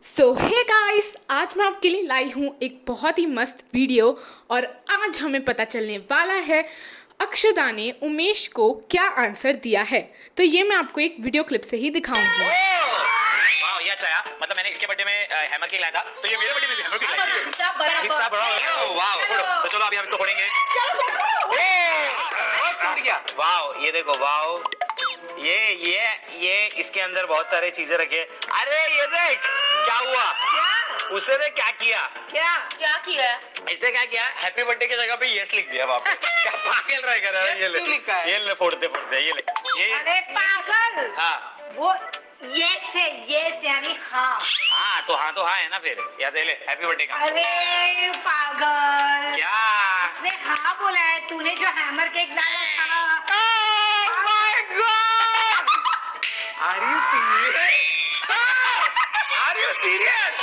सो hey guys, आज मैं आपके लिए लाई हूँ एक बहुत ही मस्त वीडियो। और आज हमें पता चलने वाला है अक्षदा ने उमेश को क्या आंसर दिया है। तो ये मैं आपको एक वीडियो क्लिप से ही दिखाऊंगी। वाह, ये अच्छा है। मतलब मैंने इसके बर्थडे में हैमर केक लाया था, तो ये मेरे बर्थडे में भी हैमर केक लाया है। हिस्सा बड़ा। वाह, तो चलो अभी हम इसको फोड़ेंगे। टूट गया। वाह, ये देखो, वाह, ये इसके अंदर बहुत सारे चीजें रखे। अरे ये देख क्या हुआ। उसने देख क्या किया। क्या किया? इसने क्या किया, हैप्पी बर्थडे की जगह पे यस लिख दिया वहाँ पे। क्या पागल रहा है। ये ले फोड़ते ये ले ये। अरे पागल। हाँ, वो यस है, यस यानी हाँ। हाँ तो हाँ है ना फिर। या दे ले हैप्पी बर्थडे का। अरे पागल, क्या उसने हाँ बोला है, तूने जो हैमर केक डाला था। Are you serious? Are you serious?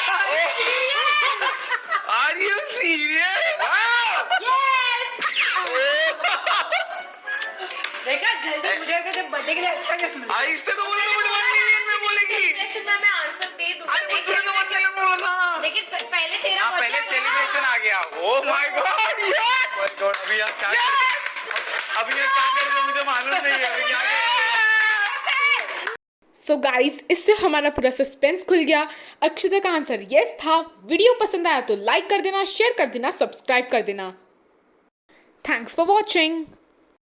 Are you serious? देखा, जल्दी मुझे बर्थडे के लिए अच्छा गिफ्ट मिला। इससे तो बोला था बट 1 मिलियन में बोलेगी। मैं आंसर दे दूंगा। अरे मुझे तो 1 मिलियन बोला था। लेकिन पहले तेरा पहले सेलिब्रेशन आ गया। Oh my God, yes. My God, अभी यार क्या कर मुझे मालूम नहीं है अभी क्या कर। सो गाइस, इससे हमारा पूरा सस्पेंस खुल गया। अक्षदा का आंसर यस था। वीडियो पसंद आया तो लाइक कर देना, शेयर कर देना, सब्सक्राइब कर देना। Thanks for watching.